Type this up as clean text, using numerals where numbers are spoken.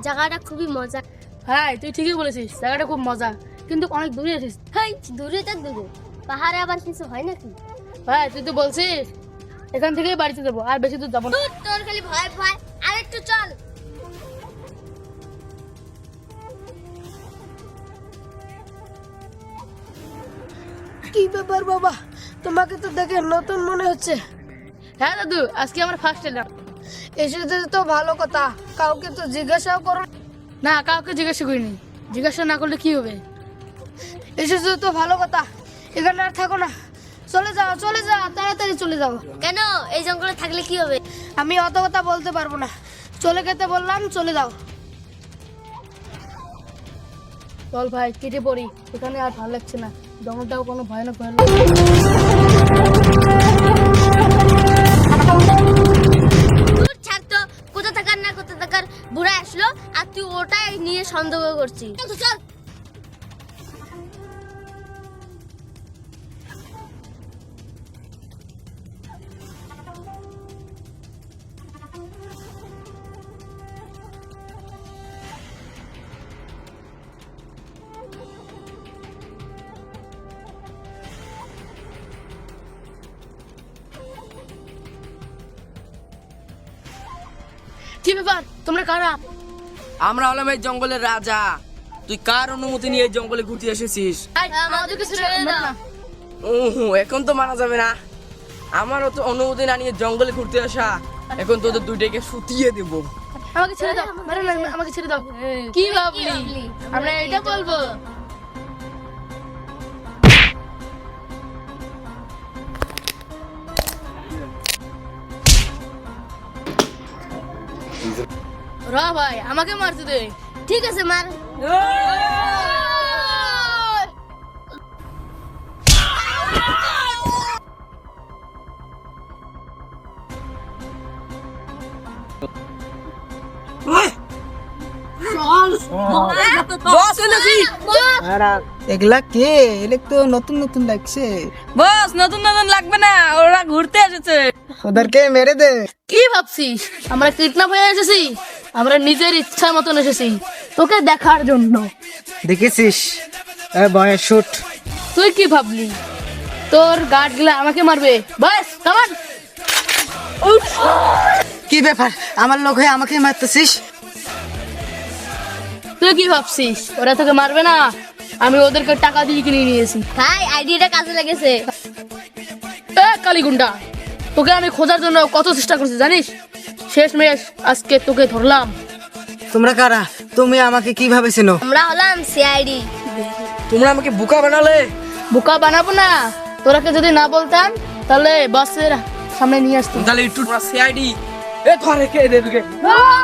জায়গাটা খুবই মজা। হ্যাঁ তুই ঠিকই বলেছিস, জায়গাটা খুব মজা, কিন্তু অনেক দূরে আছিস। হেই, দূরে তো দূরে, পাহাড়ে আবার কিছু হয় নাকি? ভাই তুই তো বলছিস এখান থেকেই বাড়িতে যাবো, আর বেশি দূর যাবো না। ধুর, তোর খালি ভয় ভয়, আর একটু চল। কি ব্যাপার বাবা, তোমাকে তো দেখে নতুন মনে হচ্ছে। হ্যাঁ দাদু, আজকে আমার ফার্স্ট এলাম। এসেছে তো ভালো কথা, কাউকে তো জিজ্ঞাসাও করো না। না, কাউকে জিজ্ঞাসা করিনি। জিজ্ঞাসা না করলে কি হবে? এসেছে তো ভালো কথা, এখানে আর থাকো না, চলে যাও চলে যাও, তাড়াতাড়ি চলে যাও। কেন, এই জঙ্গলে থাকলে কি হবে? আমি অত কথা বলতে পারবো না, চলে যেতে বললাম, চলে যাও। চল ভাই কেটে পড়ি, এখানে আর ভালো লাগছে না, জঙ্গলটাও কোনো ভয়ানক ভয়ানক। দূর ছাড় তো, কোথা থাকার না কোথা থাকার বুড়া আসলো, আর তুই ওটাই নিয়ে সন্দেহ করছিস। চল তো, চল। কি ব্যাপার, তোমরা কারা? আমরা হলাম এই জঙ্গলের রাজা। তুই কার অনুমতি নিয়ে এই জঙ্গলে ঘুরতে এসেছিস? আমাদেরকে ছেড়ে দাও না। এখন তো মানা যাবে না। আমারও তো অনুমতি না নিয়ে জঙ্গলে ঘুরতে আসা। এখন তোদের দুইটাকে শুতিয়ে দেব। আমাকে ছেড়ে দাও, মেরো না, আমাকে ছেড়ে দাও। কি ভাবলি আমরা এটা বলবো? র ভাই, আমাকে মারতে দে। ঠিক আছে, মার। বস এলো কি? এগুলা কে? এলে তো নতুন নতুন লাগছে। বস নতুন নতুন লাগবে না, ওরা ঘুরতে এসেছে। ওদেরকে মেরে দে। কি ভাবছিস আমরা কিডন্যাপ হয়ে এসেছি? আমরা নিজের ইচ্ছা মতন এসেছি তোকে দেখার জন্য। দেখেছিস বয়ের শুট। তুই কি ভাবলি তোর গার্ড গুলা আমাকে মারবে? বাস কামান। কি ব্যাপার, আমার লোক হয়ে আমাকে মারতেছিস? তুই কি ভাবছিস ওরা তোকে মারবে না? আমি ওদেরকে টাকা দিয়ে কিনে নিয়েছি। ভাই, আইডিয়াটা কাজে লেগেছে। এ কালীগুন্ডা, তোকে আমি খোঁজার জন্য কত চেষ্টা করছি জানিস? শেষমেশ আজকে তোকে ধরলাম। তোমরা কারা? তুমি আমাকে কিভাবে চেনো? আমরা হলাম সিআইডি। তোমরা আমাকে বোকা বানালে। বোকা বানাবো না, তোরাকে যদি না বলতাম তাহলে বাসের সামনে নিয়ে আসতাম। তাহলে একটু সিআইডি এ ধরে কে দে তোকে। আহ!